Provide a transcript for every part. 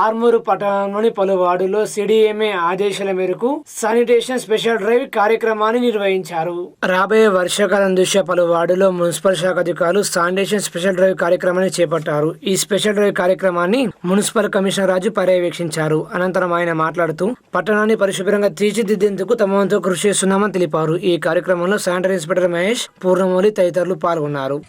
ఆర్మూరు పట్టణంలోని పలు వార్డుల్లో సిడిఎంఏ ఆదేశాల మేరకు శానిటేషన్ స్పెషల్ డ్రైవ్ కార్యక్రమాన్ని నిర్వహించారు. రాబోయే వర్షాకాలం దృష్ట్యా పలు వార్డుల్లో మున్సిపల్ శాఖ అధికారులు శానిటేషన్ స్పెషల్ డ్రైవ్ కార్యక్రమాన్ని చేపట్టారు. ఈ స్పెషల్ డ్రైవ్ కార్యక్రమాన్ని మున్సిపల్ కమిషనర్ రాజు పర్యవేక్షించారు. అనంతరం ఆయన మాట్లాడుతూ పట్టణాన్ని పరిశుభ్రంగా తీర్చిదిద్దేందుకు తమ వంతు కృషి చేస్తున్నామని తెలిపారు. ఈ కార్యక్రమంలో శానిటరీ ఇన్స్పెక్టర్ మహేష్, పూర్ణమౌళి తదితరులు పాల్గొన్నారు.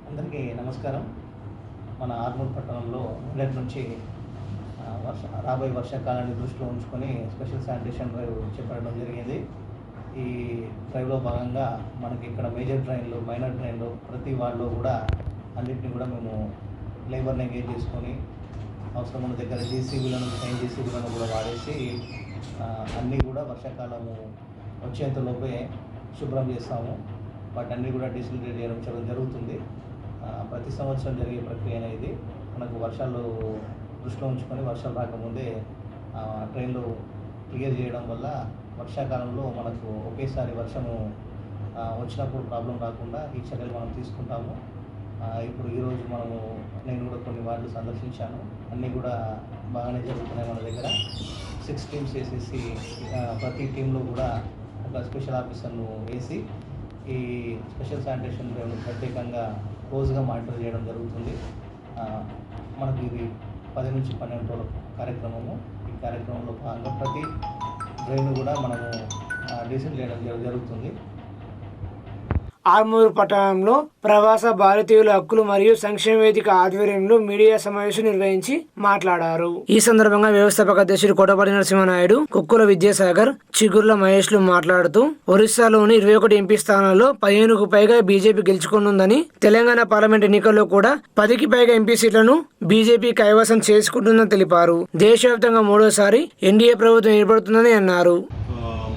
అందరికీ నమస్కారం. మన ఆర్మూర్ పట్టణంలో నిన్నటి నుంచి రాబోయే వర్షాకాలాన్ని దృష్టిలో ఉంచుకొని స్పెషల్ శానిటేషన్ డ్రైవ్ చేపట్టడం జరిగింది. ఈ డ్రైవ్లో భాగంగా మనకి ఇక్కడ మేజర్ డ్రైన్లు, మైనర్ డ్రైన్లు ప్రతి వార్డులో కూడా అన్నింటినీ కూడా మేము లేబర్ని ఎంగేజ్ చేసుకొని అవసరం ఉన్న దగ్గర జేసీబీలను, ట్రైన్ జేసీబీలను కూడా వాడేసి అన్నీ కూడా వర్షాకాలము వచ్చేంతలోపే శుభ్రం చేస్తాము. వాటన్నీ కూడా డిసిల్టరేట్ చేయడం జరుగుతుంది. ప్రతి సంవత్సరం జరిగే ప్రక్రియ అనేది మనకు వర్షాలు దృష్టిలో ఉంచుకొని వర్షాలు రాకముందే ట్రైన్లు క్లియర్ చేయడం వల్ల వర్షాకాలంలో మనకు ఒకేసారి వర్షము వచ్చినప్పుడు ప్రాబ్లం రాకుండా ఈ చర్యలు మనం తీసుకుంటాము. ఇప్పుడు ఈరోజు నేను కూడా కొన్ని వార్డులు సందర్శించాను. అన్నీ కూడా బాగానే జరుగుతున్నాయి. మన దగ్గర 6 టీమ్స్ వేసేసి ప్రతి టీంలో కూడా ఒక స్పెషల్ ఆఫీసర్ను వేసి ఈ స్పెషల్ శానిటేషన్ డ్రైవ్ను ప్రత్యేకంగా క్లోజ్గా మానిటర్ చేయడం జరుగుతుంది. మనకు ఇది 10 నుంచి 12 రోజుల కార్యక్రమము. ఈ కార్యక్రమంలో భాగంగా ప్రతి డ్రైవ్ను కూడా మనము డిసిల్ చేయడం జరుగుతుంది. ఆర్మూరు పట్టణంలో ప్రవాస భారతీయుల హక్కులు మరియు సంక్షేమ వేదిక ఆధ్వర్యంలో మీడియా సమావేశం నిర్వహించి మాట్లాడారు. ఈ సందర్భంగా వ్యవస్థాపక అధ్యక్షుడు కోటపాటి నరసింహనాయుడు, కుక్కుల విద్యాసాగర్, చిగుర్ల మహేష్లు మాట్లాడుతూ ఒరిస్సాలోని 21 ఎంపీ స్థానాల్లో 15కు పైగా బీజేపీ గెలుచుకుంటుందని, తెలంగాణ పార్లమెంట్ ఎన్నికల్లో కూడా 10కి పైగా ఎంపీ సీట్లను బీజేపీ కైవసం చేసుకుంటుందని తెలిపారు. దేశవ్యాప్తంగా 3వసారి ఎన్డీఏ ప్రభుత్వం ఏర్పడుతుందని అన్నారు.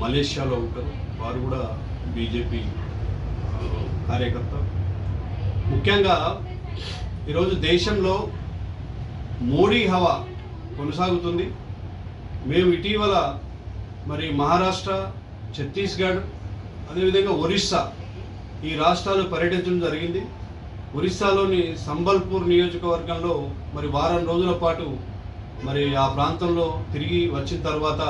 మలేషియాలో ఉంటారు, వారు కూడా బీజేపీ కార్యకర్త. ముఖ్యంగా ఈరోజు దేశంలో మోడీ హవా కొనసాగుతుంది. మేము ఇటీవల మహారాష్ట్ర, ఛత్తీస్గఢ్, అదేవిధంగా ఒరిస్సా ఈ రాష్ట్రాలు పర్యటించడం జరిగింది. ఒరిస్సాలోని సంబల్పూర్ నియోజకవర్గంలో వారం రోజుల పాటు ఆ ప్రాంతంలో తిరిగి వచ్చిన తర్వాత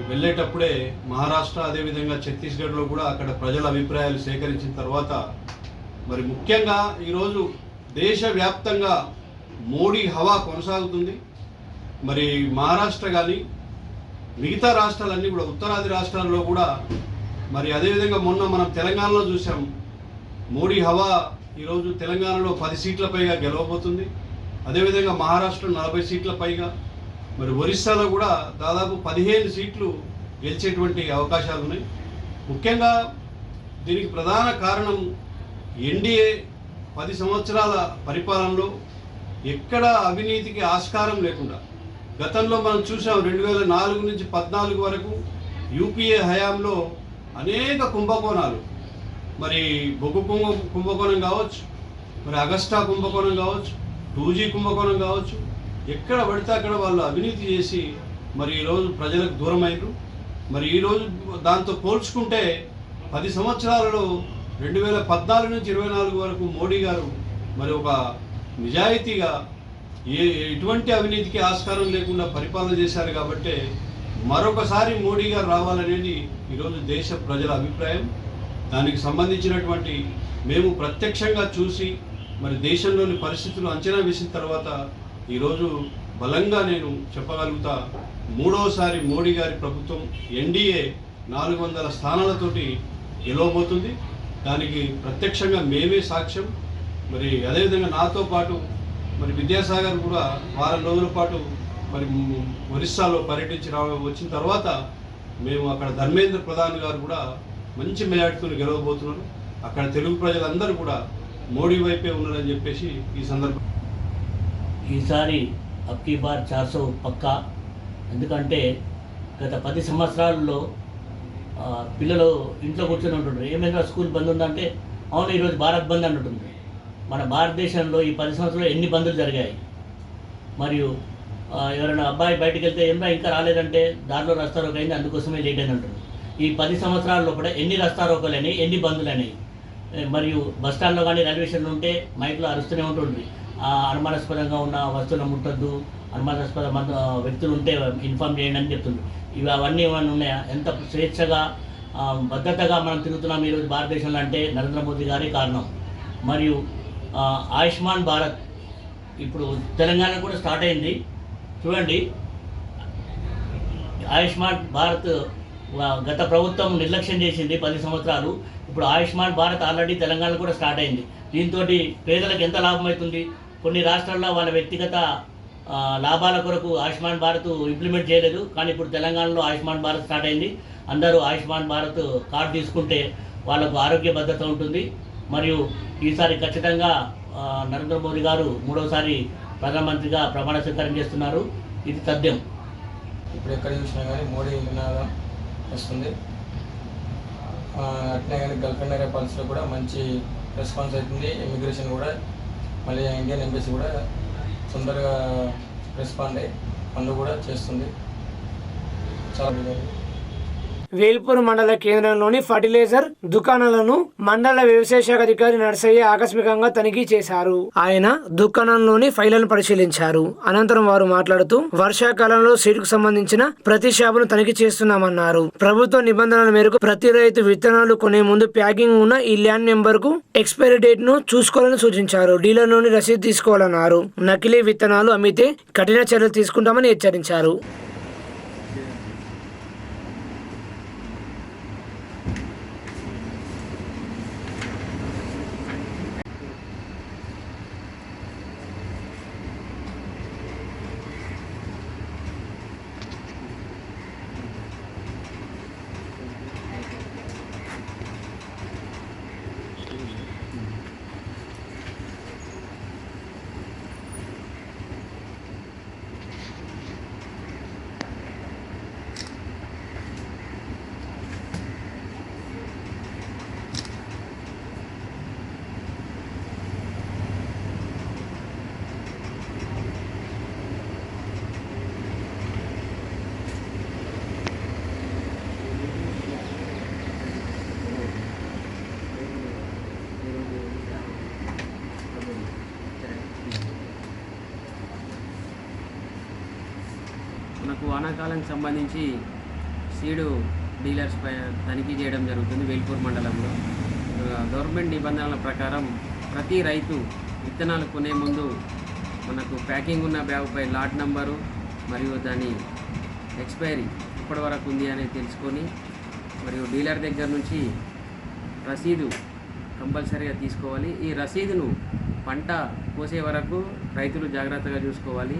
వెళ్ళేటప్పుడే మహారాష్ట్ర, అదేవిధంగా ఛత్తీస్గఢ్లో కూడా అక్కడ ప్రజల అభిప్రాయాలు సేకరించిన తర్వాత ముఖ్యంగా ఈరోజు దేశవ్యాప్తంగా మోడీ హవా కొనసాగుతుంది. మహారాష్ట్ర కానీ మిగతా రాష్ట్రాలన్నీ కూడా, ఉత్తరాది రాష్ట్రాల్లో కూడా అదేవిధంగా మొన్న మనం తెలంగాణలో చూసాం. మోడీ హవా ఈరోజు తెలంగాణలో 10 సీట్ల పైగా గెలవబోతుంది. అదేవిధంగా మహారాష్ట్ర 40 సీట్ల పైగా, ఒరిస్సాలో కూడా దాదాపు 15 సీట్లు గెలిచేటువంటి అవకాశాలు ఉన్నాయి. ముఖ్యంగా దీనికి ప్రధాన కారణం ఎన్డీఏ 10 సంవత్సరాల పరిపాలనలో ఎక్కడ అవినీతికి ఆస్కారం లేకుండా, గతంలో మనం చూసాం 2004 నుంచి 14 వరకు యూపీఏ హయాంలో అనేక కుంభకోణాలు, బొగ్గు కుంభకోణం కావచ్చు, అగస్టా కుంభకోణం కావచ్చు, 2G కుంభకోణం కావచ్చు, ఎక్కడ పడితే అక్కడ వాళ్ళు అవినీతి చేసి ఈరోజు ప్రజలకు దూరమైనరు. ఈరోజు దాంతో పోల్చుకుంటే 10 సంవత్సరాలలో 2014 నుంచి 24 వరకు మోడీ గారు ఒక నిజాయితీగా ఎటువంటి అవినీతికి ఆస్కారం లేకుండా పరిపాలన చేశారు. కాబట్టి మరొకసారి మోడీ గారు రావాలనేది ఈరోజు దేశ ప్రజల అభిప్రాయం. దానికి సంబంధించినటువంటి మేము ప్రత్యక్షంగా చూసి దేశంలోని పరిస్థితులు అంచనా వేసిన తర్వాత ఈరోజు బలంగా నేను చెప్పగలుగుతా, 3వసారి మోడీ గారి ప్రభుత్వం ఎన్డీఏ 400 స్థానాలతోటి గెలవబోతుంది. దానికి ప్రత్యక్షంగా మేమే సాక్ష్యం. అదేవిధంగా నాతో పాటు మరి విద్యాసాగర్ కూడా వారం రోజుల పాటు మరి ఒరిస్సాలో పర్యటించి వచ్చిన తర్వాత మేము అక్కడ ధర్మేంద్ర ప్రధాన్ గారు కూడా మంచి మెజార్టీతో గెలవబోతున్నారు. అక్కడ తెలుగు ప్రజలందరూ కూడా మోడీ వైపే ఉన్నారని చెప్పేసి ఈ సందర్భం. ఈసారి అబ్కీ బార్ 400 పక్కా. ఎందుకంటే గత 10 సంవత్సరాల్లో పిల్లలు ఇంట్లో కూర్చొని ఉంటుంటారు. ఏమైనా స్కూల్ బంద్ ఉందంటే అవును ఈరోజు భారత్ బంద్ అని ఉంటుంది. మన భారతదేశంలో ఈ 10 సంవత్సరాలు ఎన్ని బందులు జరిగాయి. మరియు ఎవరైనా అబ్బాయి బయటకు వెళ్తే ఏమైనా ఇంకా రాలేదంటే దారిలో రస్తారోకో అయింది, అందుకోసమే లేట్ అని అంటారు. ఈ 10 సంవత్సరాల్లో కూడా ఎన్ని రస్తారోకోలు అయినాయి, ఎన్ని బందులు అయినాయి. మరియు బస్టాండ్లో కానీ రైల్వే స్టేషన్లో ఉంటే మైక్లో అరుస్తూనే ఉంటుంది, అనుమానాస్పదంగా ఉన్న వస్తువులను ముట్టద్దు, అనుమానాస్పద వ్యక్తులు ఉంటే ఇన్ఫామ్ చేయండి అని చెప్తుంది. అవన్నీ ఏమైనా ఉన్నాయా? ఎంత స్వేచ్ఛగా భద్రతగా మనం తిరుగుతున్నాం ఈరోజు భారతదేశంలో అంటే నరేంద్ర మోదీ గారే కారణం. మరియు ఆయుష్మాన్ భారత్ ఇప్పుడు తెలంగాణ కూడా స్టార్ట్ అయింది. చూడండి, ఆయుష్మాన్ భారత్ గత ప్రభుత్వం నిర్లక్ష్యం చేసింది 10 సంవత్సరాలు. ఇప్పుడు ఆయుష్మాన్ భారత్ ఆల్రెడీ తెలంగాణలో కూడా స్టార్ట్ అయింది. దీంతో పేదలకు ఎంత లాభం అవుతుంది. కొన్ని రాష్ట్రాల్లో వాళ్ళ వ్యక్తిగత లాభాల కొరకు ఆయుష్మాన్ భారత్ ఇంప్లిమెంట్ చేయలేదు, కానీ ఇప్పుడు తెలంగాణలో ఆయుష్మాన్ భారత్ స్టార్ట్ అయింది. అందరూ ఆయుష్మాన్ భారత్ కార్డు తీసుకుంటే వాళ్ళకు ఆరోగ్య భద్రత ఉంటుంది. మరియు ఈసారి ఖచ్చితంగా నరేంద్ర మోదీ గారు 3వసారి ప్రధానమంత్రిగా ప్రమాణ స్వీకారం చేస్తున్నారు. ఇది తథ్యం. ఇప్పుడు ఎక్కడ చూసినా కానీ మోడీ నినాదం వస్తుంది. అట్లే కానీ గల్ఫ్ ఏరియా పాలసీలో కూడా మంచి రెస్పాన్స్ అవుతుంది. ఇమిగ్రేషన్ కూడా మళ్ళీ ఇండియన్ ఎంబసీ కూడా తొందరగా రెస్పాండ్ అయ్యి పనులు కూడా చేస్తుంది. చాలా వేల్పూర్ మండల కేంద్రంలోని ఫర్టిలైజర్ దుకాణాలను మండల వ్యవసాయ శాఖ అధికారి నర్సయ్య ఆకస్మికంగా తనిఖీ చేశారు. ఆయన దుకాణంలోని ఫైళ్లను పరిశీలించారు. అనంతరం వారు మాట్లాడుతూ వర్షాకాలంలో సీడ్కు సంబంధించిన ప్రతి షాపును తనిఖీ చేస్తున్నామన్నారు. ప్రభుత్వ నిబంధనల మేరకు ప్రతి రైతు విత్తనాలు కొనే ముందు ప్యాకింగ్ ఉన్న ఈ ల్యాండ్ నెంబర్ కు ఎక్స్పైరీ డేట్ ను చూసుకోవాలని సూచించారు. డీలర్ నుండి రసీదు తీసుకోవాలన్నారు. నకిలీ విత్తనాలు అమ్మితే కఠిన చర్యలు తీసుకుంటామని హెచ్చరించారు. మనకు వానాకాలానికి సంబంధించి సీడు డీలర్స్ పై తనిఖీ చేయడం జరుగుతుంది. వేల్పూర్ మండలంలో గవర్నమెంట్ నిబంధనల ప్రకారం ప్రతి రైతు విత్తనాలు కొనే ముందు మనకు ప్యాకింగ్ ఉన్న బ్యాగుపై లాట్ నంబరు మరియు దాని ఎక్స్పైరీ ఇప్పటి వరకు ఉంది అనేది తెలుసుకొని మరియు డీలర్ దగ్గర నుంచి రసీదు కంపల్సరీగా తీసుకోవాలి. ఈ రసీదును పంట కోసే వరకు రైతులు జాగ్రత్తగా చూసుకోవాలి.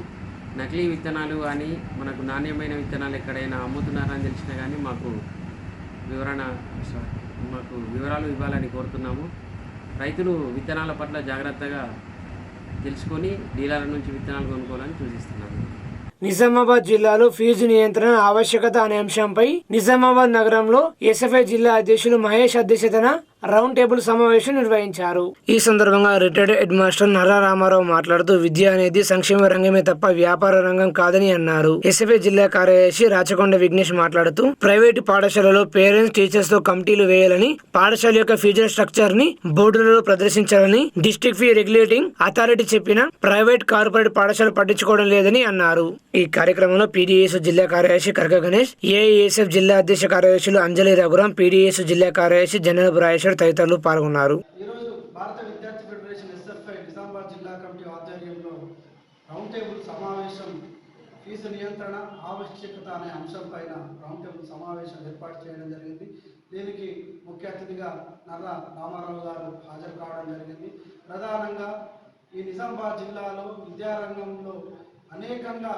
నకిలీ విత్తనాలు కానీ మనకు నాణ్యమైన విత్తనాలు ఎక్కడైనా అమ్ముతున్నారని తెలిసినా కానీ మాకు వివరాలు ఇవ్వాలని కోరుతున్నాము. రైతులు విత్తనాల పట్ల జాగ్రత్తగా తెలుసుకొని డీలర్ల నుంచి విత్తనాలు కొనుక్కోవాలని సూచిస్తున్నాము. నిజామాబాద్ జిల్లాలో ఫీజు నియంత్రణ ఆవశ్యకత అనే అంశంపై నిజామాబాద్ నగరంలో ఎస్ఎఫ్ఐ జిల్లా అధ్యక్షులు మహేష్ అధ్యక్షతన రౌండ్ టేబుల్ సమావేశం నిర్వహించారు. ఈ సందర్భంగా retired head master Narra Ramarao మాట్లాడుతూ విద్య అనేది సంక్షేమ రంగమే తప్ప వ్యాపార రంగం కాదని అన్నారు. ఎస్ఎఫ్ఐ జిల్లా కార్యదర్శి రాచకొండ విఘ్నేష్ మాట్లాడుతూ ప్రైవేటు పాఠశాలలో పేరెంట్స్ టీచర్స్ తో కమిటీలు వేయాలని, పాఠశాల యొక్క ఫీజుల స్ట్రక్చర్ ని బోర్డులలో ప్రదర్శించాలని డిస్ట్రిక్ట్ ఫీ రెగ్యులేటింగ్ అథారిటీ చెప్పినా ప్రైవేట్ కార్పొరేట్ పాఠశాలలు పట్టించుకోవడం లేదని అన్నారు. ఈ కార్యక్రమంలో పీడీఎస్ జిల్లా కార్యదర్శి కర్క గణేష్, ఏఐఎస్ఎఫ్ జిల్లా అధ్యక్ష కార్యదర్శులు అంజలి రఘురాం, పీడీఎస్ జిల్లా కార్యదర్శి జనరల్ రాజేశ్వర్ తదితరులు పాల్గొన్నారు. ఈరోజు భారత విద్యార్థి ఫెడరేషన్ ఎస్ఎఫ్ఐ నిజామాబాద్ జిల్లా కమిటీ ఆధ్వర్యంలో రౌండ్ టేబుల్ సమావేశం ఫీజు నియంత్రణ ఆవశ్యకత అనే అంశం పైన రౌండ్ టేబుల్ సమావేశం ఏర్పాటు చేయడం జరిగింది. దీనికి ముఖ్య అతిథిగా నర్రా రామారావు గారు హాజరు కావడం జరిగింది. ప్రధానంగా ఈ నిజామాబాద్ జిల్లాలో విద్యారంగంలో అనేకంగా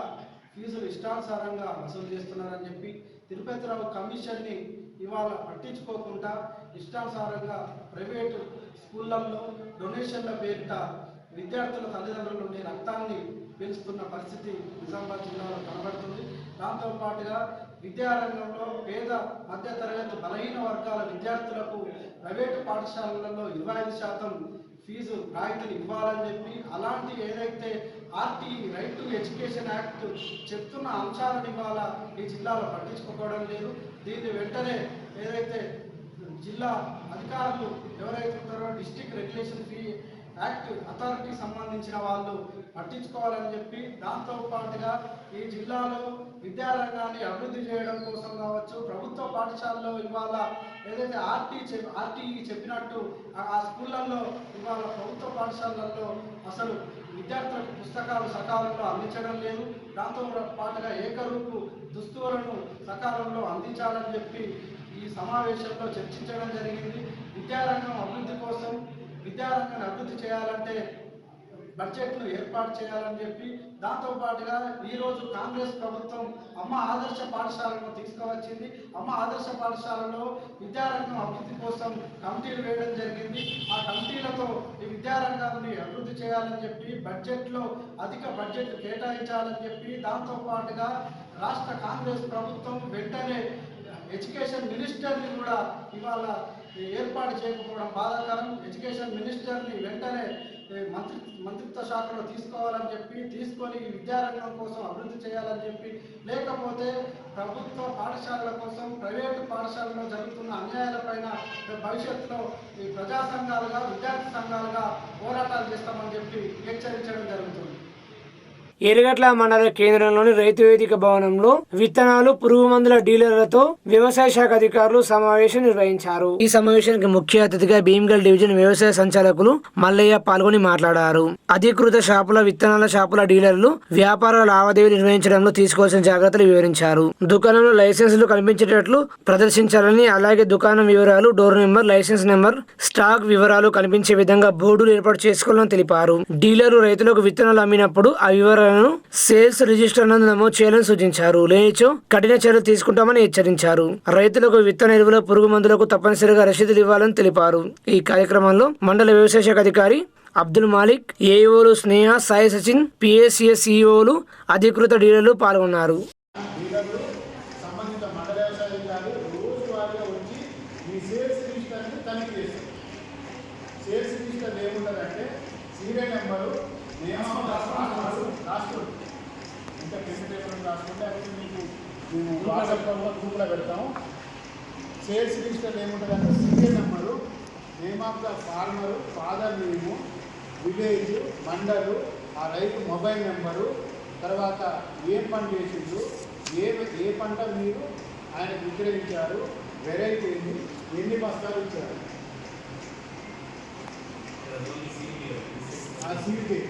ఫీజులు ఇష్టానుసారంగా వసూలు చేస్తున్నారని చెప్పి తిరుపతిరావు కమిషన్ని ఇవాళ పట్టించుకోకుండా ఇష్టానుసారంగా ప్రైవేటు స్కూళ్ళల్లో డొనేషన్ల పేరిట విద్యార్థుల తల్లిదండ్రుల నుండి రక్తాన్ని పీల్చుతున్న పరిస్థితి నిజామాబాద్ జిల్లాలో కనబడుతుంది. దాంతోపాటుగా విద్యారంగంలో పేద మధ్యతరగతి బలహీన వర్గాల విద్యార్థులకు ప్రైవేటు పాఠశాలలలో 25% ఫీజు రాయితీని ఇవ్వాలని చెప్పి అలాంటి ఏదైతే RTE right to education act చెప్తున్న అంశాలను ఇవాళ ఈ జిల్లాలో పట్టించుకోవడం లేదు. దీన్ని వెంటనే ఏదైతే జిల్లా అధికారులు ఎవరైతే ఉన్నారో district regulation fee act authority సంబంధించిన వాళ్ళు పట్టించుకోవాలని చెప్పి దాంతోపాటుగా ఈ జిల్లాలో విద్యారంగాన్ని అభివృద్ధి చేయడం కోసం కావచ్చు, ప్రభుత్వ పాఠశాలలో ఇవాళ ఏదైతే ఆర్టీఈ చెప్పినట్టు ఆ స్కూళ్ళల్లో ఇవాళ ప్రభుత్వ పాఠశాలల్లో అసలు విద్యార్థులకు పుస్తకాలు సకాలంలో అందించడం లేదు. దాంతో పాటుగా ఏకరూపు దుస్తువులను సకాలంలో అందించాలని చెప్పి ఈ సమావేశంలో చర్చించడం జరిగింది. విద్యారంగం అభివృద్ధి కోసం విద్యారంగాన్ని అభివృద్ధి చేయాలంటే బడ్జెట్ను ఏర్పాటు చేయాలని చెప్పి దాంతోపాటుగా ఈరోజు కాంగ్రెస్ ప్రభుత్వం అమ్మ ఆదర్శ పాఠశాలను తీసుకువచ్చింది. అమ్మ ఆదర్శ పాఠశాలలో విద్యారంగం అభివృద్ధి కోసం కమిటీలు వేయడం జరిగింది. ఆ కమిటీలతో ఈ విద్యారంగాన్ని అభివృద్ధి చేయాలని చెప్పి బడ్జెట్లో అధిక బడ్జెట్ కేటాయించాలని చెప్పి దాంతోపాటుగా రాష్ట్ర కాంగ్రెస్ ప్రభుత్వం వెంటనే ఎడ్యుకేషన్ మినిస్టర్ని కూడా ఇవాళ ఏర్పాటు చేయకపోవడం బాధాకరం. ఎడ్యుకేషన్ మినిస్టర్ని వెంటనే మంత్రిత్వ శాఖలో తీసుకోవాలని చెప్పి తీసుకొని ఈ విద్యారంగం కోసం అభివృద్ధి చేయాలని చెప్పి, లేకపోతే ప్రభుత్వ పాఠశాలల కోసం ప్రైవేటు పాఠశాలలో జరుగుతున్న అన్యాయాలపైన భవిష్యత్తులో ఈ ప్రజా సంఘాలుగా విద్యార్థి సంఘాలుగా పోరాటాలు చేస్తామని చెప్పి హెచ్చరించడం జరుగుతుంది. ఎర్రగట్ల మండల కేంద్రంలోని రైతు వేదిక భవనంలో విత్తనాలు, పురుగు మందుల డీలర్లతో వ్యవసాయ శాఖ అధికారులు సమావేశం నిర్వహించారు. ఈ సమావేశానికి ముఖ్య అతిథిగా భీమ్గల్ డివిజన్ వ్యవసాయ సంచాలకులు మల్లయ్య పాల్గొని మాట్లాడారు. అధికృత షాపుల, విత్తనాల షాపుల డీలర్లు వ్యాపార లావాదేవీలు నిర్వహించడంలో తీసుకోవాల్సిన జాగ్రత్తలు వివరించారు. దుకాణంలో లైసెన్సులు కనిపించేటట్లు ప్రదర్శించాలని, అలాగే దుకాణం వివరాలు, door number, licence number, stock వివరాలు కనిపించే విధంగా బోర్డులు ఏర్పాటు చేసుకోవాలని తెలిపారు. డీలర్లు రైతులకు విత్తనాలు అమ్మినప్పుడు ఆ వివరాలు సేల్స్ రిజిస్టర్ నందు నమోదు చేయాలని సూచించారు. లేనిచో కఠిన చర్యలు తీసుకుంటామని హెచ్చరించారు. రైతులకు విత్తన ఎరువుల, పురుగు మందులకు తప్పనిసరిగా రసీదులు ఇవ్వాలని తెలిపారు. ఈ కార్యక్రమంలో మండల వ్యవసాయ శాఖ అధికారి అబ్దుల్ మాలిక్, ఏఈఓలు స్నేహ, సాయి సచిన్, పిఎస్సిఎస్ ఈఓలు, అధికృత డీలర్లు పాల్గొన్నారు. మేము వాట్సాప్లో గ్రూప్లో పెడతాము. సేల్స్ రిజిస్టర్ ఏముంటుందంటే serial number, name of the farmer, father name, village, mandal, ఆ రైతు మొబైల్ నెంబరు, తర్వాత ఏం పంట వేసిండ్రు, ఏ పంట మీరు ఆయనకు విక్రయించారు, వెరైటీ ఏంటి, ఎన్ని బస్తాలు ఇచ్చారు, ఆ సీడ్కి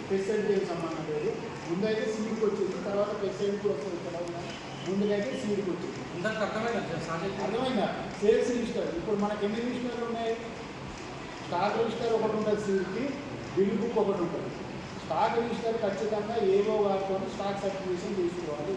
పెస్టిసైడ్కి సంబంధం లేదు. ముందైతే సీడ్కి వచ్చింది, తర్వాత పెస్టిసైడ్కి వస్తుంది కదా. ముందుకైతే సీడ్కి వచ్చింది. అర్థమైందా? సేల్స్ రిజిస్టర్ ఇప్పుడు మనకి ఎన్ని రిజిస్టర్లు ఉన్నాయి? స్టాక్ రిజిస్టర్ ఒకటి ఉంటుంది, సీడ్కి బిల్ బుక్ ఒకటి ఉంటుంది. స్టాక్ రిజిస్టర్ ఖచ్చితంగా ఏవో గారితో స్టాక్ సర్టిఫికేషన్ తీసుకోవాలి.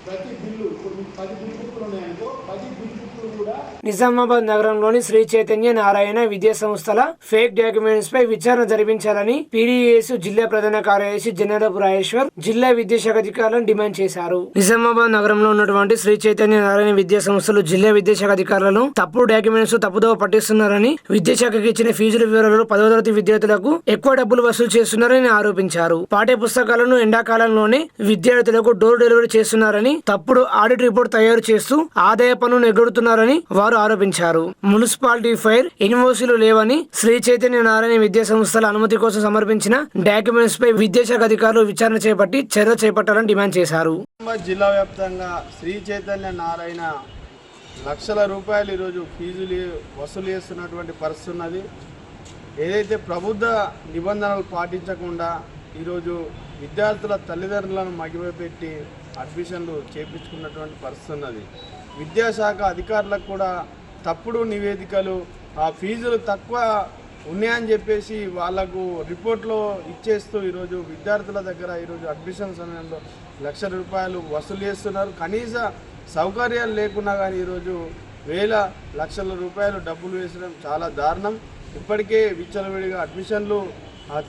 ప్రతి బిల్లు ఇప్పుడు మీకు 10 బిల్ బుక్లు ఉన్నాయనుకో, 10 బిల్ బుక్లు కూడా. నిజామాబాద్ నగరంలోని శ్రీ చైతన్య నారాయణ విద్యా సంస్థల ఫేక్ డాక్యుమెంట్స్ పై విచారణ జరిపించాలని పీడీఎస్ జిల్లా ప్రధాన కార్యదర్శి జనరపు రాజేశ్వర్ జిల్లా విద్యాశాఖ అధికారులను డిమాండ్ చేశారు. నిజామాబాద్ నగరంలో ఉన్నటువంటి శ్రీ చైతన్య నారాయణ విద్యా సంస్థలు జిల్లా విద్యాశాఖ అధికారులను తప్పుడు డాక్యుమెంట్స్ తప్పుదోవ పట్టిస్తున్నారని, విద్యాశాఖకి ఇచ్చిన ఫీజుల వివరాలు 10వ తరగతి విద్యార్థులకు ఎక్కువ డబ్బులు వసూలు చేస్తున్నారని ఆరోపించారు. పాఠ్య పుస్తకాలను ఎండాకాలంలోనే విద్యార్థులకు డోర్ డెలివరీ చేస్తున్నారని, తప్పుడు ఆడిట్ రిపోర్ట్ తయారు చేస్తూ ఆదాయ పన్నును ఎగొడుతున్నారని వారు ఆరోపించారు. మున్సిపాలిటీ ఫైర్, ఇన్వాయిస్లు లేవని, శ్రీ చైతన్య నారాయణ విద్యా సంస్థల అనుమతి కోసం సమర్పించిన డాక్యుమెంట్స్ పై విద్యాశాఖ అధికారులు విచారణ చేపట్టి చర్యలు చేపట్టాలని డిమాండ్ చేశారు. జిల్లా వ్యాప్తంగా శ్రీ చైతన్య నారాయణ లక్షల రూపాయలు ఈరోజు ఫీజులు వసూలు చేస్తున్నటువంటి పరిస్థితి ఉన్నది. ఏదైతే ప్రభుత్వ నిబంధనలు పాటించకుండా ఈరోజు విద్యార్థుల తల్లిదండ్రులను మగిపెట్టి అడ్మిషన్లు చేయించుకున్నటువంటి పరిస్థితి ఉన్నది. విద్యాశాఖ అధికారులకు కూడా తప్పుడు నివేదికలు, ఆ ఫీజులు తక్కువ ఉన్నాయని చెప్పేసి వాళ్ళకు రిపోర్ట్లో ఇచ్చేస్తూ ఈరోజు విద్యార్థుల దగ్గర ఈరోజు అడ్మిషన్ సమయంలో ₹1,00,000 వసూలు చేస్తున్నారు. కనీస సౌకర్యాలు లేకున్నా కానీ ఈరోజు లక్షల రూపాయలు డబ్బులు వేసడం చాలా దారుణం. ఇప్పటికే విచ్చలవిడిగా అడ్మిషన్లు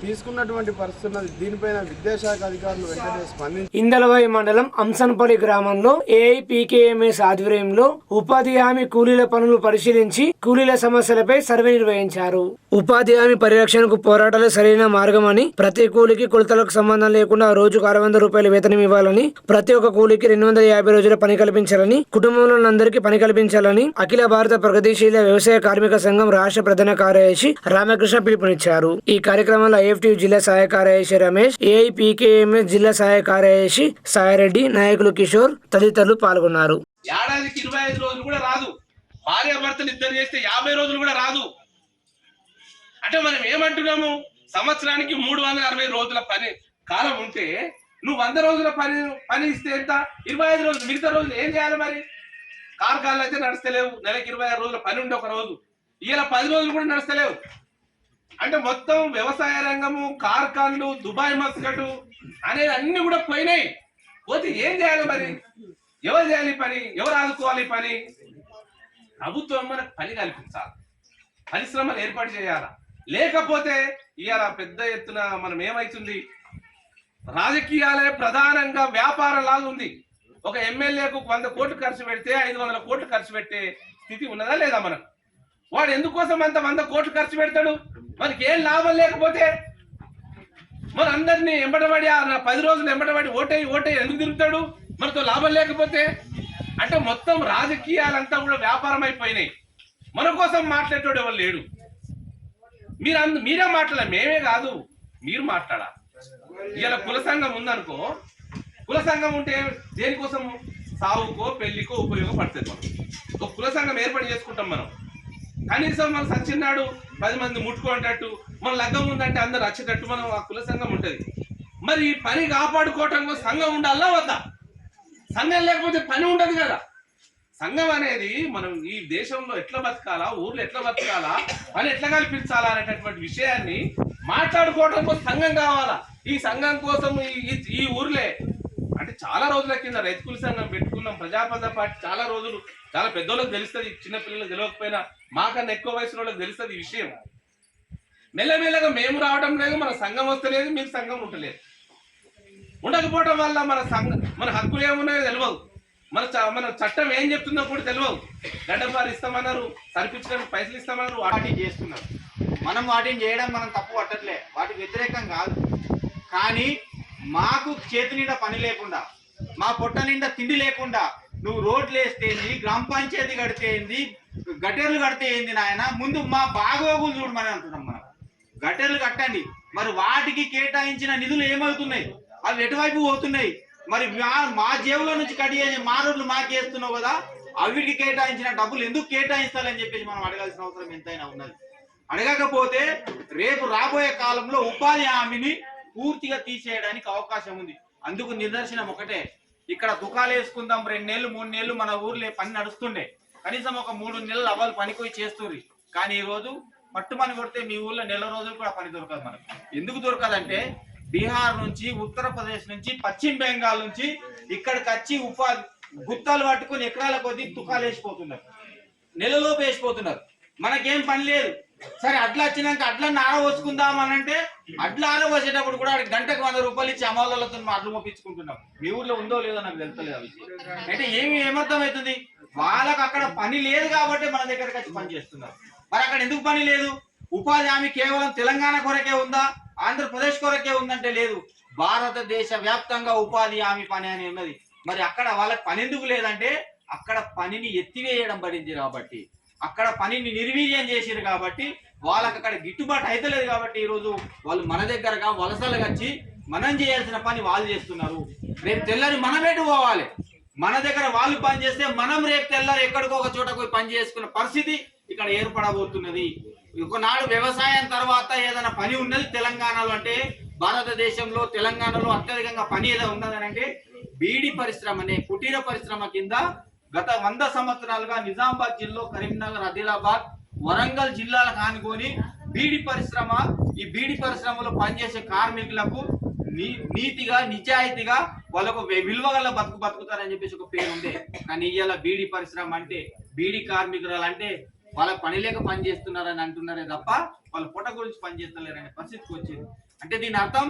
తీసుకున్నటువంటి పరిస్థితి ఉన్నది. దీనిపైన విద్యాశాఖ అధికారులు వెంటనే స్పందించి ఇందలవాయి మండలం అంసన్పల్లి గ్రామంలో ఏఐపీకేఎంఎస్ ఆధ్వర్యంలో ఉపాధి హామీ కూలీల పనులు పరిశీలించి కూలీల సమస్యలపై సర్వే నిర్వహించారు. ఉపాధి హామీ పరిరక్షణకు పోరాటాలే సరైన మార్గమని, ప్రతి కూలీకి కొలతలకు సంబంధం లేకుండా రోజుకు ₹600 వేతనం ఇవ్వాలని, ప్రతి ఒక్క కూలీకి 250 రోజుల పని కల్పించాలని, కుటుంబంలోని అందరికీ పని కల్పించాలని అఖిల భారత ప్రగతిశీల వ్యవసాయ కార్మిక సంఘం రాష్ట్ర ప్రధాన కార్యదర్శి రామకృష్ణ పిలుపునిచ్చారు. ఈ కార్యక్రమంలో ఐఎఫ్టియు జిల్లా సహాయ కార్యదర్శి రమేష్, ఏఐపీకేఎంఎస్ జిల్లా సహాయ కార్యదర్శి సాయిరెడ్డి, నాయకులు కిషోర్ తదితరులు పాల్గొన్నారు. ఏడాదికి 25 రోజులు కూడా రాదు, భార్యాభర్తలు ఇద్దరు చేస్తే 50 రోజులు కూడా రాదు. అంటే మనం ఏమంటున్నాము, సంవత్సరానికి 360 రోజుల పని కాలం ఉంటే నువ్వు 100 రోజుల పని ఇస్తే ఎంత? 25 రోజులు. మిగతా రోజులు ఏం చేయాలి మరి? కార్ఖానాలు అయితే నడుస్తలేవు, నెలకి 26 రోజుల పని ఉండే ఒక రోజు, ఇలా 10 రోజులు కూడా నడుస్తలేవు. అంటే మొత్తం వ్యవసాయ రంగము, కార్ఖాన్లు, దుబాయ్ మస్కట్ అనేది అన్ని కూడా పోయినాయి. పోతే ఏం చేయాలి మరి? ఎవరు చేయాలి పని? ఎవరు ఆదుకోవాలి పని? ప్రభుత్వం మనకు పని కల్పించాలి, పరిశ్రమలు ఏర్పాటు చేయాలి. లేకపోతే ఇవాళ పెద్ద ఎత్తున మనం ఏమైతుంది, రాజకీయాలే ప్రధానంగా వ్యాపారం లాగా ఉంది. ఒక ఎమ్మెల్యేకు 100 కోట్లు ఖర్చు పెడితే 500 కోట్లు ఖర్చు పెట్టే స్థితి ఉన్నదా లేదా మనకు? వాడు ఎందుకోసం అంత 100 కోట్లు ఖర్చు పెడతాడు? మనకి ఏం లాభం లేకపోతే మన అందరినీ ఎంబడబడి 10 రోజులు ఎంబడబడి ఓటై ఎందుకు తిరుగుతాడు మనతో లాభం లేకపోతే? అంటే మొత్తం రాజకీయాలంతా కూడా వ్యాపారం అయిపోయినాయి. మన కోసం మాట్లాడేటోడు ఎవరు లేడు. మీరే మాట్లాడాలి, మేమే కాదు, మీరు మాట్లాడాలి. ఇలా కుల సంఘం ఉందనుకో, కుల సంఘం ఉంటే దేనికోసం? సావుకో పెళ్లికో ఉపయోగపడుతుంది. మనం ఒక కుల సంఘం ఏర్పాటు చేసుకుంటాం. మనం కనీసం మనం సచ్చినాడు 10 మంది ముట్టుకునేటట్టు, మన లగ్గం ఉందంటే అందరు వచ్చేటట్టు మనం ఆ కుల సంఘం ఉంటుంది. మరి పని కాపాడుకోవటం సంఘం ఉండాలా వద్దా? సంఘం లేకపోతే పని ఉండదు కదా. సంఘం అనేది మనం ఈ దేశంలో ఎట్లా బతకాలా, ఊర్లో ఎట్లా బతకాలా, పని ఎట్లా కల్పించాలా అనేటటువంటి విషయాన్ని మాట్లాడుకోవడం కోసం సంఘం కావాలా. ఈ సంఘం కోసం ఈ ఊర్లే అంటే చాలా రోజుల కింద రైతు కూలి సంఘం పెట్టుకున్నాం. ప్రజాపద పార్టీ చాలా రోజులు, చాలా పెద్దోళ్ళకి తెలుస్తుంది, చిన్నపిల్లలకు తెలియకపోయినా మాకన్నా ఎక్కువ వయసు వాళ్ళకి తెలుస్తుంది ఈ విషయం. మెల్లమెల్లగా మేము రావడం లేదు, మన సంఘం వస్తలేదు, మీకు సంఘం ఉండలేదు. ఉండకపోవడం వల్ల మన హక్కులు ఏమున్నాయో తెలియదు, మన చట్టం ఏం చెప్తుందో కూడా తెలియదు. గడ్డపారు ఇస్తామన్నారు, సరిపించడానికి పైసలు ఇస్తామన్నారు, వాటిని చేస్తున్నారు. మనం వాటిని చేయడం మనం తప్పు పట్టట్లే, వాటికి వ్యతిరేకం కాదు. కానీ మాకు చేతి నిండా పని లేకుండా, మా పొట్ట నిండా తిండి లేకుండా నువ్వు రోడ్లు వేస్తే ఏంది, గ్రామ పంచాయతీ కడితే ఏంది, గట్టెర్లు కడితే ఏంది నాయన, ముందు మా బాగోగులు చూడమని అంటున్నాం. మనం గట్టెర్లు కట్టండి, మరి వాటికి కేటాయించిన నిధులు ఏమవుతున్నాయి? అవి ఎటువైపు పోతున్నాయి? మరి మా జేబులో నుంచి కట్ చేసి మా రోడ్లు మాకేస్తున్నావు కదా, అవిటికి కేటాయించిన డబ్బులు ఎందుకు కేటాయిస్తాలని చెప్పేసి మనం అడగాల్సిన అవసరం ఎంతైనా ఉన్నది. అడగకపోతే రేపు రాబోయే కాలంలో ఉపాధి హామీని పూర్తిగా తీసేయడానికి అవకాశం ఉంది. అందుకు నిదర్శనం ఒకటే, ఇక్కడ దుకాలు వేసుకుందాం 2 నెలలు 3 నెలలు మన ఊర్లో పని నడుస్తుండే, కనీసం ఒక 3 నెలలు అవ్వాలి పనికి పోయి చేస్తుంది. కానీ ఈ రోజు పట్టుమని కొడితే మీ ఊర్లో నెల రోజులు కూడా పని దొరకదు. మనకు ఎందుకు దొరకదంటే బీహార్ నుంచి, ఉత్తరప్రదేశ్ నుంచి, పశ్చిమ బెంగాల్ నుంచి ఇక్కడికి వచ్చి ఉపాధి గుత్తాలు పట్టుకుని ఎకరాల కొద్ది తుకాలు వేసిపోతున్నారు, నెలలోపు వేసిపోతున్నారు. మనకేం పని లేదు. సరే అట్లా వచ్చినాక అట్లా ఆరవోసుకుందాం అని అంటే అట్లా ఆరవోసేటప్పుడు కూడా గంటకు ₹100 ఇచ్చి అమౌలతో అడ్లు మొప్పించుకుంటున్నాం. మీ ఊర్లో ఉందో లేదో నాకు తెలుస్తలేదు ఆ విషయం. అంటే ఏమర్థం అవుతుంది, వాళ్ళకు అక్కడ పని లేదు కాబట్టి మన దగ్గరకు వచ్చి పని చేస్తున్నారు. మరి అక్కడ ఎందుకు పని లేదు? ఉపాధి హామీ కేవలం తెలంగాణ కొరకే ఉందా, ఆంధ్రప్రదేశ్ కొరకే ఉందంటే లేదు, భారతదేశ వ్యాప్తంగా ఉపాధి హామీ పని అని ఉన్నది. మరి అక్కడ వాళ్ళకి పని ఎందుకు లేదంటే అక్కడ పనిని ఎత్తివేయడం పడింది కాబట్టి, అక్కడ పనిని నిర్వీర్యం చేసారు కాబట్టి వాళ్ళకి అక్కడ గిట్టుబాటు అయితలేదు. కాబట్టి ఈరోజు వాళ్ళు మన దగ్గరగా వలసలకు వచ్చి మనం చేయాల్సిన పని వాళ్ళు చేస్తున్నారు. రేపు తెల్లారి మనం ఎటు పోవాలి? మన దగ్గర వాళ్ళు పని చేస్తే మనం రేపు తెల్లారి ఎక్కడికో ఒక చోట పోయి పని చేసుకున్న పరిస్థితి ఇక్కడ ఏర్పడబోతున్నది. ఒకనాడు వ్యవసాయం తర్వాత ఏదైనా పని ఉన్నది తెలంగాణలో అంటే, భారతదేశంలో తెలంగాణలో అత్యధికంగా పని ఏదో ఉన్నదని అంటే బీడి పరిశ్రమ అనే కుటీర పరిశ్రమ కింద గత 100 సంవత్సరాలుగా నిజామాబాద్ జిల్లా, కరీంనగర్, ఆదిలాబాద్, వరంగల్ జిల్లాలకు ఆనుకొని బీడి పరిశ్రమ, ఈ బీడి పరిశ్రమలో పనిచేసే కార్మికులకు నీతిగా నిజాయితీగా వాళ్ళకు విలువగల బతుకుతారని చెప్పేసి ఒక పేరు ఉండే. కానీ ఇవాళ బీడి పరిశ్రమ అంటే బీడి కార్మికురాలు అంటే వాళ్ళ పని లేక పని చేస్తున్నారని అంటున్నారే తప్ప వాళ్ళ పొట్ట గురించి పని చేస్తలేరనే పరిస్థితికి వచ్చింది. అంటే దీని అర్థం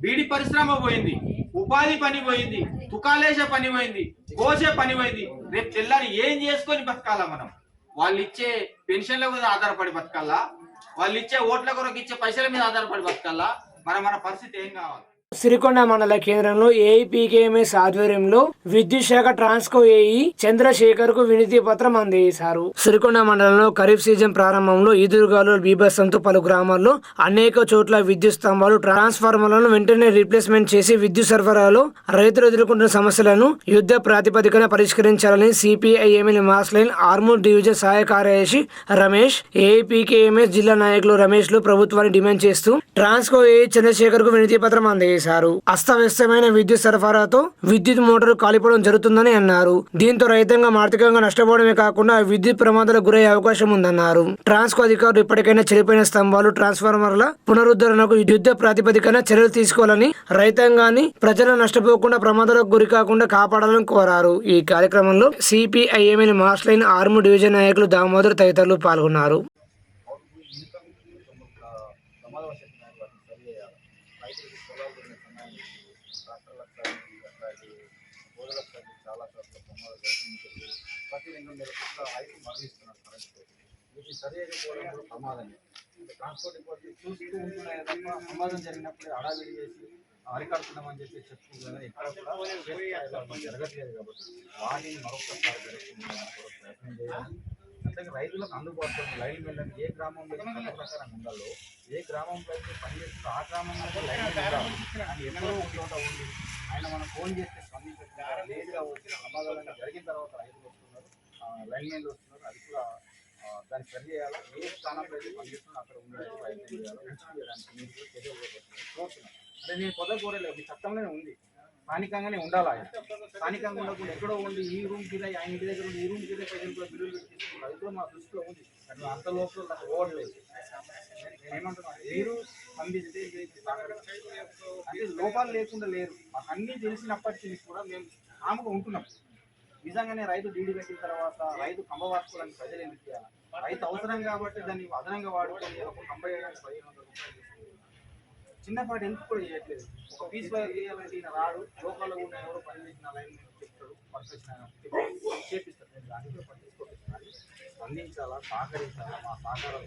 బీడి పరిశ్రమ పోయింది, ఉపాధి పని పోయింది, తుకాలేసే పని పోయింది, కోసే పని పోయింది. రేపు తెల్లారి ఏం చేసుకొని బతకాలా మనం? వాళ్ళు ఇచ్చే పెన్షన్ల మీద ఆధారపడి బతకాలా? వాళ్ళు ఇచ్చే ఓట్ల కొరకు ఇచ్చే పైసల మీద ఆధారపడి బతకాలా? మన పరిస్థితి ఏం కావాలి? సిరికొండ మండల కేంద్రంలో ఏఐపీకేఎంఎస్ ఆధ్వర్యంలో విద్యుత్ శాఖ ట్రాన్స్కో ఏఈ చంద్రశేఖర్ కు వినతి పత్రం అందజేశారు. సిరికొండ మండలంలో ఖరీఫ్ సీజన్ ప్రారంభంలో ఈదురుగాలు బీభత్సంతో పలు గ్రామాల్లో అనేక చోట్ల విద్యుత్ స్తంభాలు ట్రాన్స్ఫార్మర్లను వెంటనే రీప్లేస్మెంట్ చేసి విద్యుత్ సరఫరాలో రైతులు ఎదుర్కొంటున్న సమస్యలను యుద్ధ ప్రాతిపదికన పరిష్కరించాలని సిపిఐఎంఎల్ మాస్లైన్ ఆర్మూర్ డివిజన్ సహాయ కార్యదర్శి రమేష్, ఏఐపీకేఎంఎస్ జిల్లా నాయకులు రమేష్ లు ప్రభుత్వాన్ని డిమాండ్ చేస్తూ ట్రాన్స్కో ఏఈ చంద్రశేఖర్ కు వినతి పత్రం అందజేశారు. అస్తవ్యస్తమైన విద్యుత్ సరఫరాతో విద్యుత్ మోటార్లు కాలిపోవడం జరుగుతుందని అన్నారు. దీంతో రైతాంగం ఆర్థికంగా నష్టపోవడమే కాకుండా విద్యుత్ ప్రమాదాలకు గురయ్యే అవకాశం ఉందన్నారు. ట్రాన్స్కో అధికారులు ఇప్పటికైనా చెడిపోయిన స్తంభాలు, ట్రాన్స్ఫార్మర్ల పునరుద్ధరణకు యుద్ధ ప్రాతిపదికన చర్యలు తీసుకోవాలని, రైతాంగాన్ని ప్రజలు నష్టపోకుండా ప్రమాదాలకు గురి కాకుండా కాపాడాలని కోరారు. ఈ కార్యక్రమంలో సిపిఐఎంఎల్ మాస్లైన్ ఆర్మూర్ డివిజన్ నాయకులు దామోదర్ తదితరులు పాల్గొన్నారు. ప్రతి 2 నెలల రైతు మరణిస్తున్నారు కరెంట్. ఇది సరైన కూడా ప్రమాదమే. ట్రాన్స్పోర్ట్ డిపార్ట్మెంట్ చూస్తూ ఉంటున్నాయి తప్ప ప్రమాదం జరిగినప్పుడు అడావిడి చేసి అరికడుతున్నామని చెప్పి చెప్పుకుంటున్నారు. ఎక్కడ కూడా జరగట్లేదు కాబట్టి వాటిని మరొకసారి ప్రయత్నం చేయాలి. అట్లాగే రైతులకు అందుబాటులో లైన్ వెళ్ళని ఏ గ్రామంలో ప్రకారం ఉండాలో, ఏ గ్రామంలో అయితే పనిచేస్తుందో ఆ గ్రామంలో లైన్ ఉండాలి. అని ఎప్పుడో ఒక చోట ఉంది. ఆయన మనం ఫోన్ చేస్తే స్పందించారు, లేట్గా వచ్చి ప్రమాదాలు జరిగిన తర్వాత రైతులు వస్తున్నారు, లైన్ మెన్లు వస్తున్నారు. అది కూడా దాన్ని సరి చేయాలి. ఏ స్థానంలో అయితే పనిచేస్తున్నా అక్కడ ఉండడానికి ప్రయత్నం చేయాలి. ఉంచుకోవడానికి మీరు కూడా చర్యలు కోరుతున్నాను. అంటే నేను కొత్త కోరలేదు, చట్టంలోనే ఉంది. స్థానికంగానే ఉండాలి. ఆయన స్థానికంగా ఉండకుండా ఎక్కడో ఉండి ఈ రూమ్ కింద ఆయన ఇంటి దగ్గర ఉండి ఈ రూమ్ కింద ప్రజలు కూడా బిల్లులు పెట్టి తీసుకున్నారు. అది కూడా మా దృష్టిలో ఉంది. కానీ అంత లోపల నాకు ఓడలేదు. ఏమంటున్నాను, మీరు స్పందిస్తే అంటే లోపాలు లేకుండా లేరు. మాకు అన్నీ తెలిసినప్పటికీ కూడా మేము ఆమెగా ఉంటున్నాం. నిజంగానే రైతు డీడీ పెట్టిన తర్వాత రైతు కంబ వాడుకోవడానికి ప్రజలు ఎందుకు చేయాలి? రైతు అవసరం కాబట్టి దాన్ని అదనంగా వాడుకొని ఒక కంబ చేయడానికి 1500 రూపాయలు చిన్నపాటి ఎందుకు కూడా చేయట్లేదు. ఒక పీస్ వైర్ చేయాలంటే ఈయన రాడు, లోకల్లో ఉన్న ఎవరో పని చేసిన లైన్ చెప్తాడు, పర్ఫెక్షన్ చేపిస్తాడు. నేను దాన్ని కూడా పట్టించుకోవాలి. స్పందించాలా, సహకరించాలా, మా సహకారం